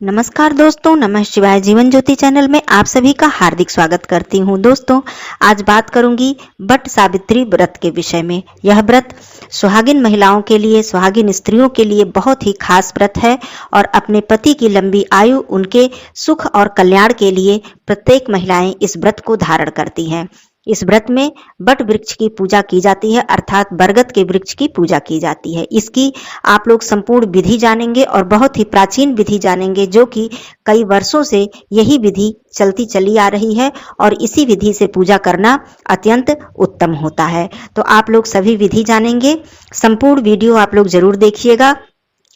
नमस्कार दोस्तों, नमः शिवाय जीवन ज्योति चैनल में आप सभी का हार्दिक स्वागत करती हूँ। दोस्तों, आज बात करूंगी वट सावित्री व्रत के विषय में। यह व्रत सुहागिन महिलाओं के लिए, सुहागिन स्त्रियों के लिए बहुत ही खास व्रत है और अपने पति की लंबी आयु, उनके सुख और कल्याण के लिए प्रत्येक महिलाएं इस व्रत को धारण करती हैं। इस व्रत में वट वृक्ष की पूजा की जाती है, अर्थात बरगद के वृक्ष की पूजा की जाती है। इसकी आप लोग संपूर्ण विधि जानेंगे और बहुत ही प्राचीन विधि जानेंगे, जो कि कई वर्षों से यही विधि चलती चली आ रही है और इसी विधि से पूजा करना अत्यंत उत्तम होता है। तो आप लोग सभी विधि जानेंगे। संपूर्ण वीडियो आप लोग जरूर देखिएगा,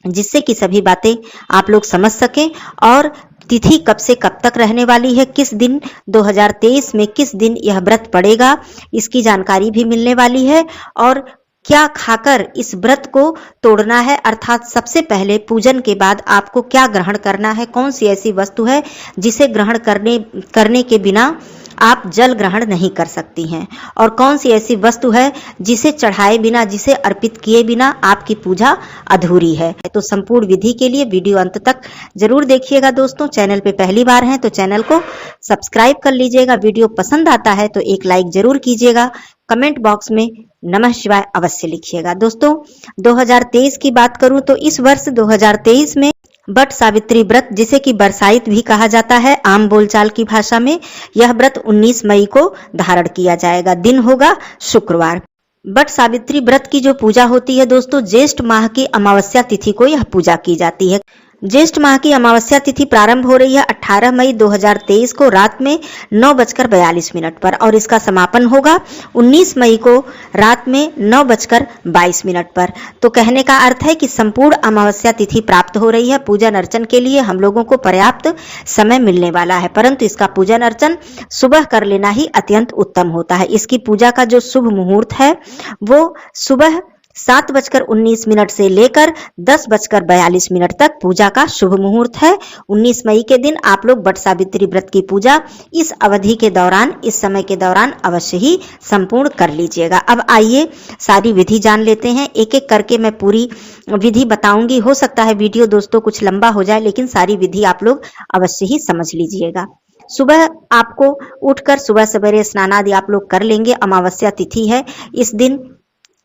जिससे कि सभी बातें आप लोग समझ सकें और तिथि कब से कब तक रहने वाली है, किस दिन 2023 में किस दिन यह व्रत पड़ेगा, इसकी जानकारी भी मिलने वाली है। और क्या खाकर इस व्रत को तोड़ना है, अर्थात सबसे पहले पूजन के बाद आपको क्या ग्रहण करना है, कौन सी ऐसी वस्तु है जिसे ग्रहण करने के बिना आप जल ग्रहण नहीं कर सकती हैं, और कौन सी ऐसी वस्तु है जिसे चढ़ाए बिना, जिसे अर्पित किए बिना आपकी पूजा अधूरी है। तो संपूर्ण विधि के लिए वीडियो अंत तक जरूर देखिएगा। दोस्तों, चैनल पे पहली बार हैं तो चैनल को सब्सक्राइब कर लीजिएगा। वीडियो पसंद आता है तो एक लाइक जरूर कीजिएगा। कमेंट बॉक्स में नमः शिवाय अवश्य लिखिएगा। दोस्तों, 2023 की बात करूं तो इस वर्ष 2023 में वट सावित्री व्रत, जिसे कि बरसाइत भी कहा जाता है आम बोलचाल की भाषा में, यह व्रत 19 मई को धारण किया जाएगा। दिन होगा शुक्रवार। वट सावित्री व्रत की जो पूजा होती है दोस्तों, ज्येष्ठ माह की अमावस्या तिथि को यह पूजा की जाती है। ज्येष्ठ माह की अमावस्या तिथि प्रारंभ हो रही है 18 मई 2023 को रात में 9:42 पर और इसका समापन होगा 19 मई को रात में 9:22 पर। तो कहने का अर्थ है कि संपूर्ण अमावस्या तिथि प्राप्त हो रही है। पूजन अर्चन के लिए हम लोगों को पर्याप्त समय मिलने वाला है, परंतु इसका पूजन अर्चन सुबह कर लेना ही अत्यंत उत्तम होता है। इसकी पूजा का जो शुभ मुहूर्त है वो सुबह 7:19 से लेकर 10:42 तक पूजा का शुभ मुहूर्त है। 19 मई के दिन आप लोग वट सावित्री व्रत की पूजा इस अवधि के दौरान, इस समय के दौरान अवश्य ही संपूर्ण कर लीजिएगा। अब आइए सारी विधि जान लेते हैं। एक एक करके मैं पूरी विधि बताऊंगी। हो सकता है वीडियो दोस्तों कुछ लंबा हो जाए, लेकिन सारी विधि आप लोग अवश्य ही समझ लीजिएगा। सुबह आपको उठकर सुबह सवेरे स्नान आदि आप लोग कर लेंगे। अमावस्या तिथि है, इस दिन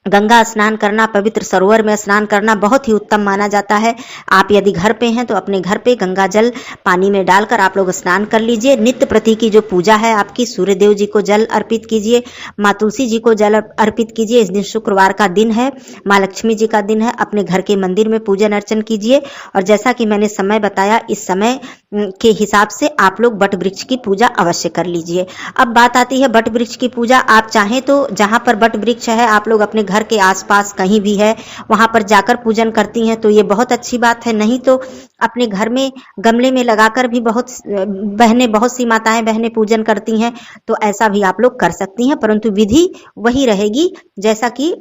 गंगा स्नान करना, पवित्र सरोवर में स्नान करना बहुत ही उत्तम माना जाता है। आप यदि घर पे हैं तो अपने घर पे गंगा जल पानी में डालकर आप लोग स्नान कर लीजिए। नित्य प्रति की जो पूजा है आपकी, सूर्य देव जी को जल अर्पित कीजिए, माँ तुलसी जी को जल अर्पित कीजिए। इस दिन शुक्रवार का दिन है, माँ लक्ष्मी जी का दिन है। अपने घर के मंदिर में पूजन अर्चन कीजिए और जैसा कि मैंने समय बताया, इस समय के हिसाब से आप लोग वट वृक्ष की पूजा अवश्य कर लीजिए। अब बात आती है वट वृक्ष की पूजा। आप चाहें तो जहां पर वट वृक्ष है, आप लोग अपने घर के आसपास कहीं भी है वहां पर जाकर पूजन करती हैं तो ये बहुत अच्छी बात है। नहीं तो अपने घर में गमले में लगाकर भी बहुत सी माताएं बहनें पूजन करती हैं, तो ऐसा भी आप लोग कर सकती हैं, परंतु विधि वही रहेगी जैसा कि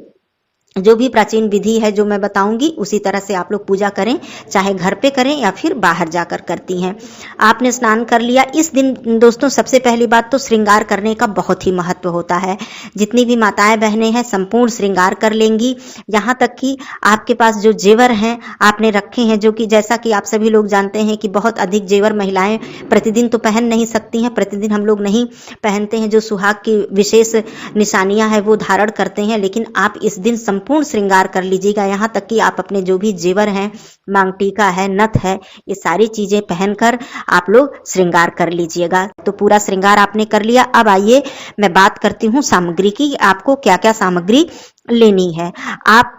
जो भी प्राचीन विधि है जो मैं बताऊंगी उसी तरह से आप लोग पूजा करें, चाहे घर पे करें या फिर बाहर जाकर करती हैं। आपने स्नान कर लिया। इस दिन दोस्तों सबसे पहली बात तो श्रृंगार करने का बहुत ही महत्व होता है। जितनी भी माताएं बहनें हैं संपूर्ण श्रृंगार कर लेंगी। यहाँ तक कि आपके पास जो जेवर हैं आपने रखे हैं, जो कि जैसा कि आप सभी लोग जानते हैं कि बहुत अधिक जेवर महिलाएं प्रतिदिन तो पहन नहीं सकती हैं, प्रतिदिन हम लोग नहीं पहनते हैं। जो सुहाग की विशेष निशानियां हैं वो धारण करते हैं, लेकिन आप इस दिन संपूर्ण श्रृंगार कर लीजिएगा। यहाँ तक कि आप अपने जो भी जेवर हैं, मांग टीका है, नथ है, ये सारी चीजें पहनकर आप लोग श्रृंगार कर लीजिएगा। तो पूरा श्रृंगार आपने कर लिया। अब आइए मैं बात करती हूँ सामग्री की, आपको क्या क्या सामग्री लेनी है। आप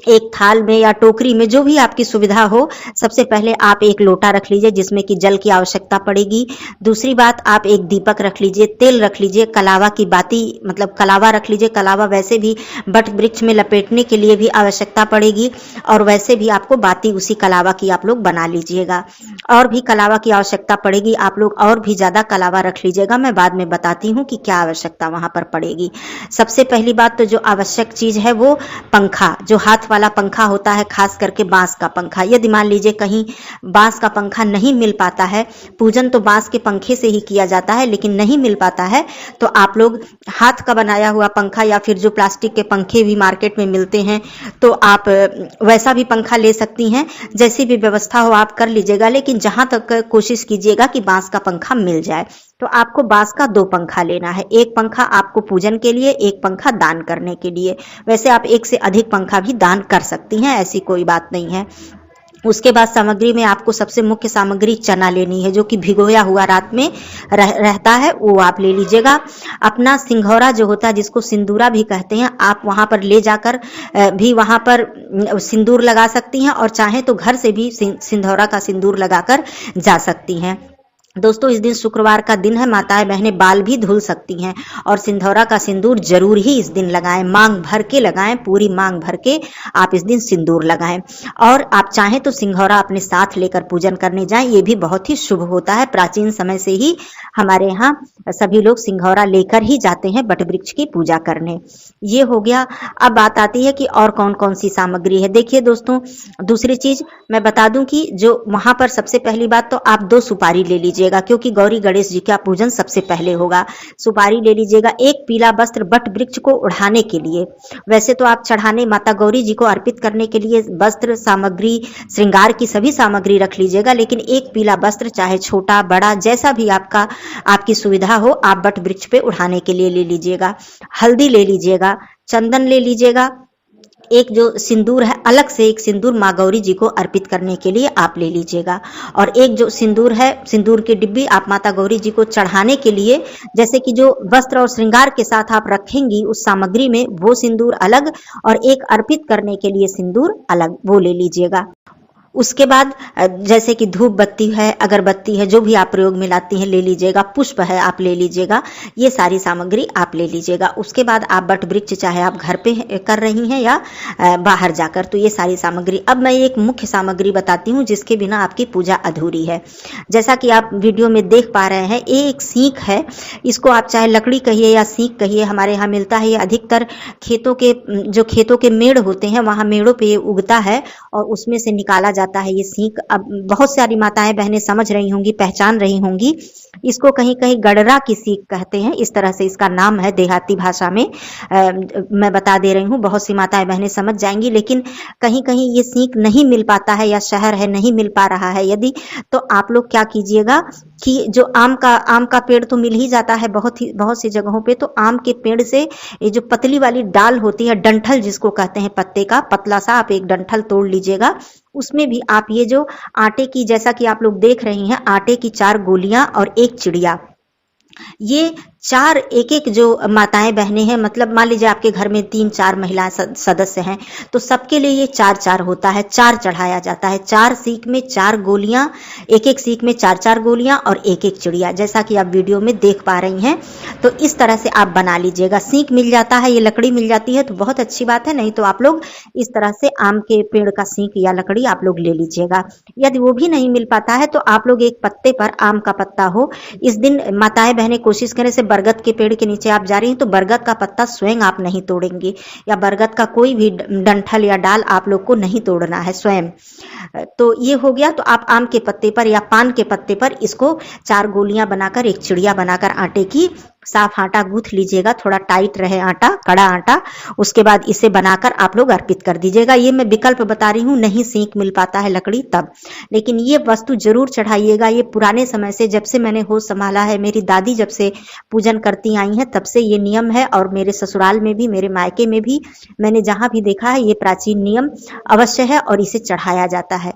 एक थाल में या टोकरी में, जो भी आपकी सुविधा हो, सबसे पहले आप एक लोटा रख लीजिए जिसमें कि जल की आवश्यकता पड़ेगी। दूसरी बात, आप एक दीपक रख लीजिए, तेल रख लीजिए, कलावा की बाती मतलब कलावा रख लीजिए। कलावा वैसे भी वट वृक्ष में लपेटने के लिए भी आवश्यकता पड़ेगी और वैसे भी आपको बाती उसी कलावा की आप लोग बना लीजिएगा। और भी कलावा की आवश्यकता पड़ेगी, आप लोग और भी ज्यादा कलावा रख लीजिएगा। मैं बाद में बताती हूँ कि क्या आवश्यकता वहां पर पड़ेगी। सबसे पहली बात तो जो आवश्यक चीज है वो पंखा, जो हाथ वाला पंखा होता है, खास करके बांस का पंखा। यदि मान लीजिए कहीं बांस का पंखा नहीं मिल पाता है, पूजन तो बांस के पंखे से ही किया जाता है, लेकिन नहीं मिल पाता है तो आप लोग हाथ का बनाया हुआ पंखा या फिर जो प्लास्टिक के पंखे भी मार्केट में मिलते हैं तो आप वैसा भी पंखा ले सकती हैं। जैसी भी व्यवस्था हो आप कर लीजिएगा, लेकिन जहां तक कोशिश कीजिएगा कि बांस का पंखा मिल जाए। तो आपको बांस का 2 पंखा लेना है, एक पंखा आपको पूजन के लिए, एक पंखा दान करने के लिए। वैसे आप एक से अधिक पंखा भी दान कर सकती हैं, ऐसी कोई बात नहीं है। उसके बाद सामग्री में आपको सबसे मुख्य सामग्री चना लेनी है, जो कि भिगोया हुआ रात में रहता है, वो आप ले लीजिएगा। अपना सिंघौरा जो होता है, जिसको सिंदूरा भी कहते हैं, आप वहां पर ले जाकर भी वहां पर सिंदूर लगा सकती हैं, और चाहे तो घर से भी सिंधौरा का सिंदूर लगाकर जा सकती हैं। दोस्तों, इस दिन शुक्रवार का दिन है, माताएं बहनें बाल भी धुल सकती हैं, और सिंधौरा का सिंदूर जरूर ही इस दिन लगाएं, मांग भर के लगाएं, पूरी मांग भर के आप इस दिन सिंदूर लगाएं। और आप चाहें तो सिंघौरा अपने साथ लेकर पूजन करने जाएं, ये भी बहुत ही शुभ होता है। प्राचीन समय से ही हमारे यहाँ सभी लोग सिंघौरा लेकर ही जाते हैं बट वृक्ष की पूजा करने। ये हो गया। अब बात आती है कि और कौन कौन सी सामग्री है। देखिए दोस्तों, दूसरी चीज मैं बता दूं कि जो वहां पर सबसे पहली बात तो आप 2 सुपारी ले लीजिएगा, क्योंकि गौरी गणेश जी का पूजन सबसे पहले होगा। सुपारी ले लीजिएगा। एक पीला वस्त्र बट वृक्ष को ओढ़ाने के लिए, वैसे तो आप चढ़ाने माता गौरी जी को अर्पित करने के लिए वस्त्र सामग्री, श्रृंगार की सभी सामग्री रख लीजिएगा, लेकिन एक पीला वस्त्र चाहे छोटा बड़ा जैसा भी आपकी सुविधा हो, आप बट वृक्ष पे उठाने के लिए ले लीजिएगा। हल्दी ले लीजिएगा, चंदन ले लीजिएगा, एक जो सिंदूर है, अलग से एक सिंदूर माँ गौरी जी को अर्पित करने के लिए आप ले लीजिएगा, और एक जो सिंदूर है, सिंदूर की डिब्बी आप माता गौरी जी को चढ़ाने के लिए, जैसे कि जो वस्त्र और श्रृंगार के साथ आप रखेंगी उस सामग्री में, वो सिंदूर अलग और एक अर्पित करने के लिए सिंदूर अलग, वो ले लीजिएगा। उसके बाद जैसे कि धूप बत्ती है, अगरबत्ती है, जो भी आप प्रयोग में लाती हैं ले लीजिएगा, पुष्प है आप ले लीजिएगा, ये सारी सामग्री आप ले लीजिएगा। उसके बाद आप बट वृक्ष चाहे आप घर पे कर रही हैं या बाहर जाकर, तो ये सारी सामग्री। अब मैं एक मुख्य सामग्री बताती हूँ जिसके बिना आपकी पूजा अधूरी है। जैसा कि आप वीडियो में देख पा रहे हैं, एक सीख है, इसको आप चाहे लकड़ी कहिए या सीख कहिए, हमारे यहाँ मिलता है। ये अधिकतर खेतों के मेड़ होते हैं, वहाँ मेड़ों पे उगता है और उसमें से निकाला जाता है ये सीख। अब बहुत सारी माताएं बहनें समझ रही होंगी, पहचान रही होंगी, इसको कहीं कहीं गडरा की सीख कहते हैं, इस तरह से इसका नाम है देहाती भाषा में। मैं बता दे रही हूँ, बहुत सी माताएं बहनें समझ जाएंगी, लेकिन कहीं कहीं ये सीख नहीं मिल पाता है, या शहर है नहीं मिल पा रहा है यदि, तो आप लोग क्या कीजिएगा कि जो आम का पेड़ तो मिल ही जाता है बहुत सी जगहों पे, तो आम के पेड़ से ये जो पतली वाली डाल होती है, डंठल जिसको कहते हैं, पत्ते का पतला सा आप एक डंठल तोड़ लीजिएगा। उसमें भी आप ये जो आटे की, जैसा कि आप लोग देख रही हैं, आटे की 4 गोलियां और एक चिड़िया, ये 4 एक जो माताएं बहनें हैं, मतलब मान लीजिए आपके घर में 3-4 महिला सदस्य हैं, तो सबके लिए ये 4-4 होता है, 4 चढ़ाया जाता है। 4 सीख में 4 गोलियां, एक सीख में 4-4 गोलियां और एक चिड़िया, जैसा कि आप वीडियो में देख पा रही हैं। तो इस तरह से आप बना लीजिएगा। सीख मिल जाता है, ये लकड़ी मिल जाती है तो बहुत अच्छी बात है, नहीं तो आप लोग इस तरह से आम के पेड़ का सीख या लकड़ी आप लोग ले लीजिएगा। यदि वो भी नहीं मिल पाता है तो आप लोग एक पत्ते पर, आम का पत्ता हो, इस दिन माताएं बहनें कोशिश करें, से बरगद के पेड़ के नीचे आप जा रही हैं तो बरगद का पत्ता स्वयं आप नहीं तोड़ेंगे, या बरगद का कोई भी डंठल या डाल आप लोग को नहीं तोड़ना है स्वयं। तो ये हो गया। तो आप आम के पत्ते पर या पान के पत्ते पर इसको 4 गोलियां बनाकर, एक चिड़िया बनाकर, आटे की साफ आटा गूंथ लीजिएगा, थोड़ा टाइट रहे आटा, कड़ा आटा। उसके बाद इसे बनाकर आप लोग अर्पित कर दीजिएगा। ये मैं विकल्प बता रही हूँ, नहीं सीख मिल पाता है लकड़ी तब, लेकिन ये वस्तु जरूर चढ़ाइएगा। ये पुराने समय से, जब से मैंने होश संभाला है, मेरी दादी जब से पूजन करती आई हैं तब से ये नियम है, और मेरे ससुराल में भी, मेरे मायके में भी, मैंने जहां भी देखा है ये प्राचीन नियम अवश्य है और इसे चढ़ाया जाता है।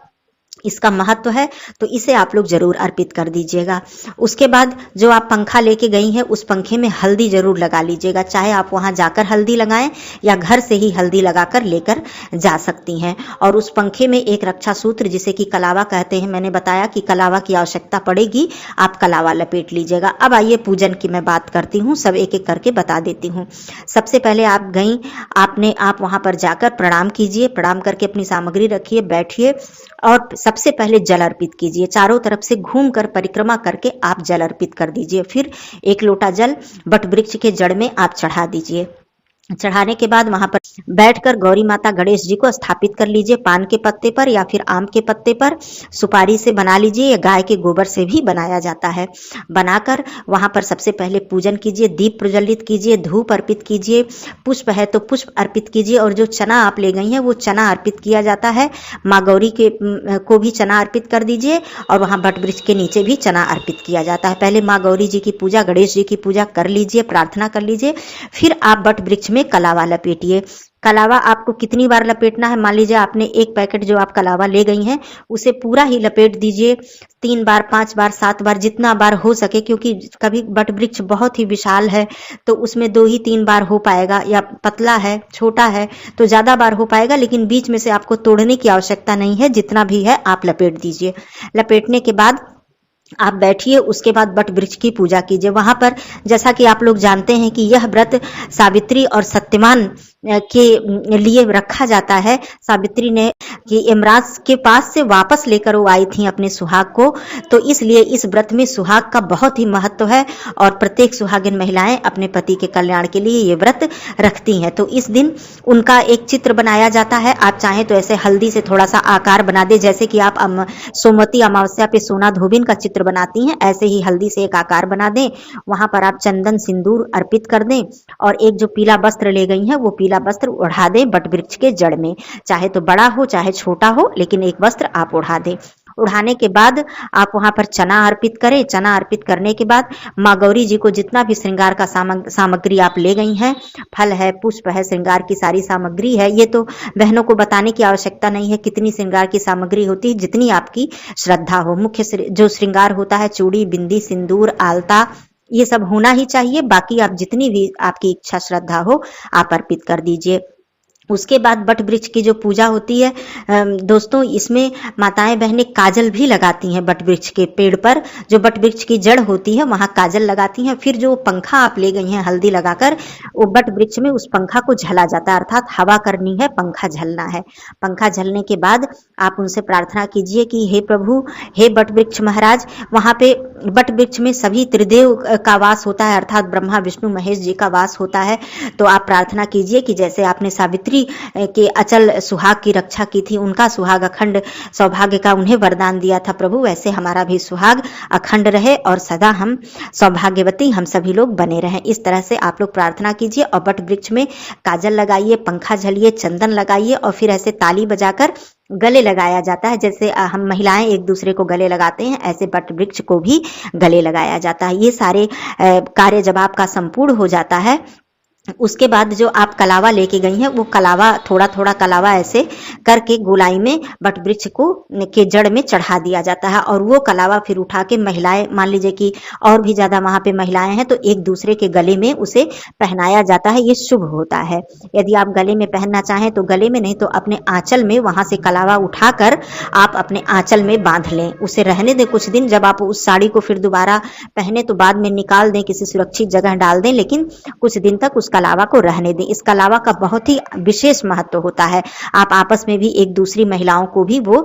इसका महत्व है, तो इसे आप लोग जरूर अर्पित कर दीजिएगा। उसके बाद जो आप पंखा लेके गई हैं, उस पंखे में हल्दी जरूर लगा लीजिएगा, चाहे आप वहां जाकर हल्दी लगाएं या घर से ही हल्दी लगाकर लेकर जा सकती हैं। और उस पंखे में एक रक्षा सूत्र, जिसे कि कलावा कहते हैं, मैंने बताया कि कलावा की आवश्यकता पड़ेगी, आप कलावा लपेट लीजिएगा। अब आइए पूजन की मैं बात करती हूँ, सब एक एक करके बता देती हूँ। सबसे पहले आप गई, आप वहां पर जाकर प्रणाम कीजिए, प्रणाम करके अपनी सामग्री रखिए, बैठिए और सबसे पहले जल अर्पित कीजिए। चारों तरफ से घूमकर परिक्रमा करके आप जल अर्पित कर दीजिए। फिर 1 लोटा जल बट वृक्ष के जड़ में आप चढ़ा दीजिए। चढ़ाने के बाद वहां पर बैठकर गौरी माता गणेश जी को स्थापित कर लीजिए, पान के पत्ते पर या फिर आम के पत्ते पर। सुपारी से बना लीजिए या गाय के गोबर से भी बनाया जाता है। बनाकर वहां पर सबसे पहले पूजन कीजिए, दीप प्रज्वलित कीजिए, धूप अर्पित कीजिए, पुष्प है तो पुष्प अर्पित कीजिए, और जो चना आप ले गई हैं वो चना अर्पित किया जाता है। माँ गौरी के को भी चना अर्पित कर दीजिए, और वहां वट वृक्ष के नीचे भी चना अर्पित किया जाता है। पहले माँ गौरी जी की पूजा, गणेश जी की पूजा कर लीजिए, प्रार्थना कर लीजिए, फिर आप वट वृक्ष में कलावा लपेटिए। कलावा आपको कितनी बार लपेटना है? मान लीजिए आपने एक पैकेट जो आप कलावा ले गई हैं उसे पूरा ही लपेट दीजिए, 3 बार, 5 बार, 7 बार, जितना बार हो सके, क्योंकि कभी वट वृक्ष बहुत ही विशाल है तो उसमें 2 ही 3 बार हो पाएगा, या पतला है, छोटा है तो ज्यादा बार हो पाएगा, लेकिन बीच में से आपको तोड़ने की आवश्यकता नहीं है, जितना भी है आप लपेट दीजिए। लपेटने के बाद आप बैठिए, उसके बाद वट वृक्ष की पूजा कीजिए। वहां पर जैसा कि आप लोग जानते हैं कि यह व्रत सावित्री और सत्यवान के लिए रखा जाता है। सावित्री ने कि यमराज के पास से वापस लेकर वो आई थी अपने सुहाग को, तो इसलिए इस व्रत में सुहाग का बहुत ही महत्व है, और प्रत्येक सुहागिन महिलाएं अपने पति के कल्याण के लिए ये व्रत रखती हैं। तो इस दिन उनका एक चित्र बनाया जाता है। आप चाहें तो ऐसे हल्दी से थोड़ा सा आकार बना दे, जैसे कि आप सोमवती अमावस्या पे सोना धोबिन का चित्र बनाती हैं, ऐसे ही हल्दी से एक आकार बना दें। वहां पर आप चंदन सिंदूर अर्पित कर दें, और एक जो पीला वस्त्र ले गई हैं वो पीला वस्त्र ओढ़ा दें वट वृक्ष के जड़ में, चाहे तो बड़ा हो चाहे छोटा हो, लेकिन एक वस्त्र आप ओढ़ा दें। उड़ाने के बाद आप वहां पर चना अर्पित करें। चना अर्पित करने के बाद माँ गौरी जी को जितना भी श्रृंगार का सामग्री आप ले गई हैं, फल है, पुष्प है, श्रृंगार की सारी सामग्री है, ये तो बहनों को बताने की आवश्यकता नहीं है कितनी श्रृंगार की सामग्री होती है, जितनी आपकी श्रद्धा हो। मुख्य जो श्रृंगार होता है चूड़ी, बिंदी, सिंदूर, आलता, ये सब होना ही चाहिए। बाकी आप जितनी भी आपकी इच्छा श्रद्धा हो आप अर्पित कर दीजिए। उसके बाद वट वृक्ष की जो पूजा होती है दोस्तों, इसमें माताएं बहनें काजल भी लगाती हैं। वट वृक्ष के पेड़ पर जो वट वृक्ष की जड़ होती है वहां काजल लगाती हैं। फिर जो पंखा आप ले गई हैं हल्दी लगाकर, वो वट वृक्ष में उस पंखा को झला जाता है, अर्थात हवा करनी है, पंखा झलना है। पंखा झलने के बाद आप उनसे प्रार्थना कीजिए कि हे प्रभु, हे वट वृक्ष महाराज, वहां पे वट वृक्ष में सभी त्रिदेव का वास होता है, अर्थात ब्रह्मा विष्णु महेश जी का वास होता है। तो आप प्रार्थना कीजिए कि जैसे आपने सावित्री के अचल सुहाग की रक्षा की थी, उनका सुहाग अखंड सौभाग्य का उन्हें वरदान दिया था प्रभु, वैसे हमारा भी सुहाग अखंड रहे और सदा हम सौभाग्यवती हम सभी लोग बने रहें। इस तरह से आप लोग प्रार्थना कीजिए और वट वृक्ष में काजल लगाइए, पंखा झलिए, चंदन लगाइए, और फिर ऐसे ताली बजाकर गले लगाया जाता है। जैसे हम महिलाएं एक दूसरे को गले लगाते हैं, ऐसे वट वृक्ष को भी गले लगाया जाता है। ये सारे कार्य जब आपका संपूर्ण हो जाता है, उसके बाद जो आप कलावा लेके गई हैं वो कलावा, थोड़ा थोड़ा कलावा ऐसे करके गोलाई में वट वृक्ष को के जड़ में चढ़ा दिया जाता है, और वो कलावा फिर उठा के महिलाएं, मान लीजिए कि और भी ज्यादा वहां पे महिलाएं हैं, तो एक दूसरे के गले में उसे पहनाया जाता है। ये शुभ होता है। यदि आप गले में पहनना चाहें तो गले में, नहीं तो अपने आंचल में वहां से कलावा उठाकर आप अपने आंचल में बांध लें, उसे रहने दें कुछ दिन। जब आप उस साड़ी को फिर दोबारा पहने तो बाद में निकाल दें, किसी सुरक्षित जगह डाल दें, लेकिन कुछ दिन तक उस कलावा को रहने दें। इस कलावा का बहुत ही विशेष महत्व होता है। आप आपस में भी एक दूसरी महिलाओं को भी वो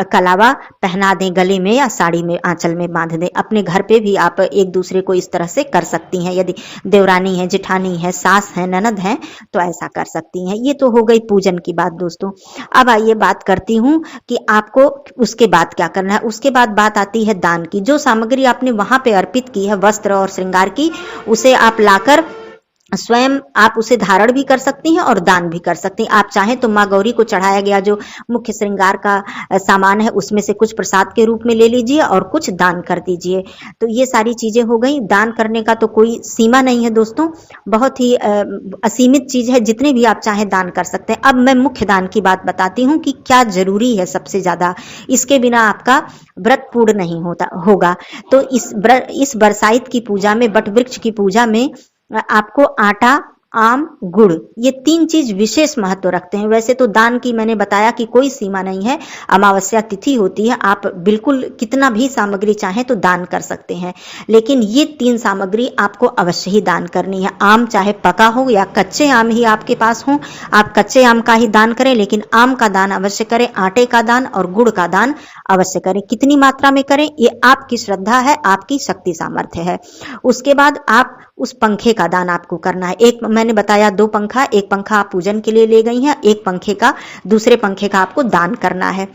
कलावा पहना दें, गले में या साड़ी में, आंचल में बांध दें। अपने घर पे भी आप एक दूसरे को इस तरह से कर सकती हैं। यदि देवरानी है, जेठानी है, सास है, ननद है, तो ऐसा कर सकती हैं। ये तो हो गई पूजन की बात दोस्तों। अब आइए बात करती हूँ कि आपको उसके बाद क्या करना है। उसके बाद बात आती है दान की। जो सामग्री आपने वहां पे अर्पित की है, वस्त्र और श्रृंगार की, उसे आप लाकर स्वयं आप उसे धारण भी कर सकती हैं और दान भी कर सकती हैं। आप चाहें तो माँ गौरी को चढ़ाया गया जो मुख्य श्रृंगार का सामान है उसमें से कुछ प्रसाद के रूप में ले लीजिए और कुछ दान कर दीजिए। तो ये सारी चीजें हो गई। दान करने का तो कोई सीमा नहीं है दोस्तों, बहुत ही असीमित चीज है, जितने भी आप चाहें दान कर सकते हैं। अब मैं मुख्य दान की बात बताती हूँ कि क्या जरूरी है सबसे ज्यादा, इसके बिना आपका व्रत पूर्ण नहीं होगा। तो इस बरसाइत की पूजा में, वट वृक्ष की पूजा में आपको आटा, आम, गुड़, ये 3 चीज विशेष महत्व रखते हैं। वैसे तो दान की मैंने बताया कि कोई सीमा नहीं है, अमावस्या तिथि होती है, आप बिल्कुल कितना भी सामग्री चाहें तो दान कर सकते हैं, लेकिन ये 3 सामग्री आपको अवश्य ही दान करनी है। आम चाहे पका हो या कच्चे आम ही आपके पास हो, आप कच्चे आम का ही दान करें, लेकिन आम का दान अवश्य करें, आटे का दान और गुड़ का दान अवश्य करें। कितनी मात्रा में करें ये आपकी श्रद्धा है, आपकी शक्ति सामर्थ्य है। उसके बाद आप उस पंखे का दान आपको करना है। एक मैंने बताया 2 पंखा, एक पंखा आप पूजन के लिए ले गई हैं, एक पंखे का दूसरे पंखे का आपको दान करना है।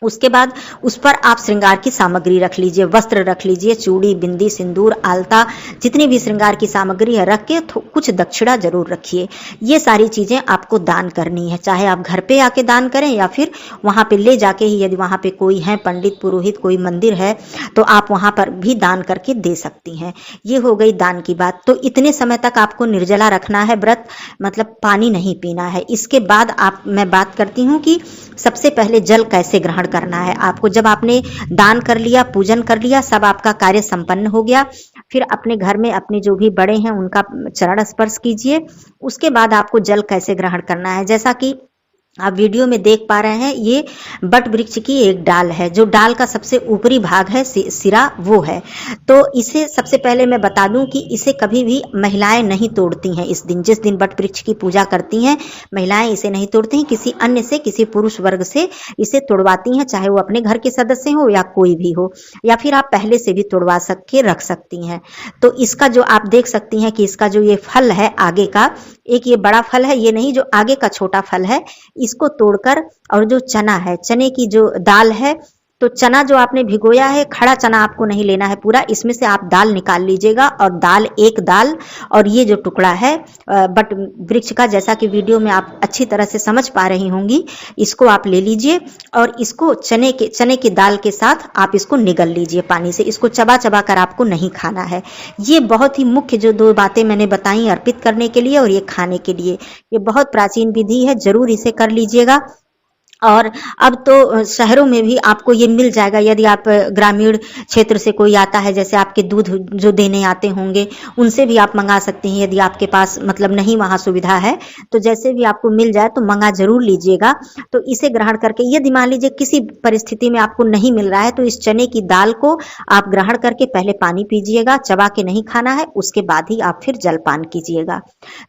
उसके बाद उस पर आप श्रृंगार की सामग्री रख लीजिए, वस्त्र रख लीजिए, चूड़ी, बिंदी, सिंदूर, आलता, जितनी भी श्रृंगार की सामग्री है रख के कुछ दक्षिणा जरूर रखिए। ये सारी चीजें आपको दान करनी है, चाहे आप घर पे आके दान करें या फिर वहां पे ले जाके ही, यदि वहां पे कोई है पंडित पुरोहित, कोई मंदिर है तो आप वहां पर भी दान करके दे सकती हैं। ये हो गई दान की बात। तो इतने समय तक आपको निर्जला रखना है व्रत, मतलब पानी नहीं पीना है। इसके बाद मैं बात करती हूँ कि सबसे पहले जल कैसे ग्रहण करना है आपको। जब आपने दान कर लिया, पूजन कर लिया, सब आपका कार्य संपन्न हो गया, फिर अपने घर में अपने जो भी बड़े हैं उनका चरण स्पर्श कीजिए। उसके बाद आपको जल कैसे ग्रहण करना है, जैसा कि आप वीडियो में देख पा रहे हैं, ये बट वृक्ष की एक डाल है, जो डाल का सबसे ऊपरी भाग है, सिरा वो है। तो इसे सबसे पहले मैं बता दूं कि इसे कभी भी महिलाएं नहीं तोड़ती हैं। इस दिन, जिस दिन बट वृक्ष की पूजा करती हैं महिलाएं, इसे नहीं तोड़ती हैं, किसी अन्य से, किसी पुरुष वर्ग से इसे तोड़वाती हैं, चाहे वो अपने घर के सदस्य हो या कोई भी हो, या फिर आप पहले से भी तोड़वा के रख सकती हैं। तो इसका जो आप देख सकती हैं कि इसका जो ये फल है आगे का, एक ये बड़ा फल है, ये नहीं, जो आगे का छोटा फल है, इसको तोड़कर, और जो चना है, चने की जो दाल है, तो चना जो आपने भिगोया है, खड़ा चना आपको नहीं लेना है पूरा, इसमें से आप दाल निकाल लीजिएगा, और दाल, एक दाल, और ये जो टुकड़ा है बट वृक्ष का, जैसा कि वीडियो में आप अच्छी तरह से समझ पा रही होंगी, इसको आप ले लीजिए और इसको चने की दाल के साथ आप इसको निगल लीजिए पानी से। इसको चबा चबा कर आपको नहीं खाना है। ये बहुत ही मुख्य जो 2 बातें मैंने बताई अर्पित करने के लिए और ये खाने के लिए, ये बहुत प्राचीन विधि है, जरूर इसे कर लीजिएगा। और अब तो शहरों में भी आपको ये मिल जाएगा, यदि आप ग्रामीण क्षेत्र से कोई आता है, जैसे आपके दूध जो देने आते होंगे, उनसे भी आप मंगा सकते हैं। यदि आपके पास मतलब नहीं वहाँ सुविधा है, तो जैसे भी आपको मिल जाए तो मंगा जरूर लीजिएगा। तो इसे ग्रहण करके, यदि मान लीजिए किसी परिस्थिति में आपको नहीं मिल रहा है, तो इस चने की दाल को आप ग्रहण करके पहले पानी पीजिएगा, चबा के नहीं खाना है, उसके बाद ही आप फिर जलपान कीजिएगा।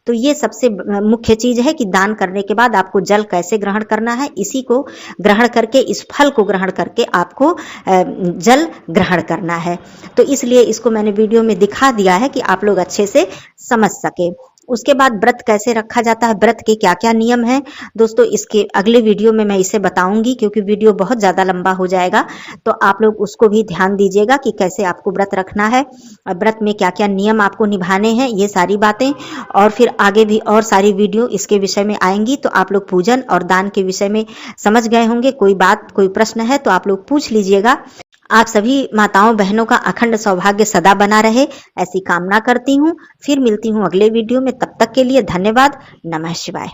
तो ये सबसे मुख्य चीज है कि दान करने के बाद आपको जल कैसे ग्रहण करना है, इसी को ग्रहण करके, इस फल को ग्रहण करके आपको जल ग्रहण करना है। तो इसलिए इसको मैंने वीडियो में दिखा दिया है कि आप लोग अच्छे से समझ सके। उसके बाद व्रत कैसे रखा जाता है, व्रत के क्या क्या नियम हैं दोस्तों, इसके अगले वीडियो में मैं इसे बताऊंगी, क्योंकि वीडियो बहुत ज्यादा लंबा हो जाएगा। तो आप लोग उसको भी ध्यान दीजिएगा कि कैसे आपको व्रत रखना है, व्रत में क्या क्या नियम आपको निभाने हैं, ये सारी बातें। और फिर आगे भी और सारी वीडियो इसके विषय में आएंगी, तो आप लोग पूजन और दान के विषय में समझ गए होंगे। कोई बात, कोई प्रश्न है तो आप लोग पूछ लीजिएगा। आप सभी माताओं बहनों का अखंड सौभाग्य सदा बना रहे, ऐसी कामना करती हूँ। फिर मिलती हूँ अगले वीडियो में, तब तक के लिए धन्यवाद। नमः शिवाय।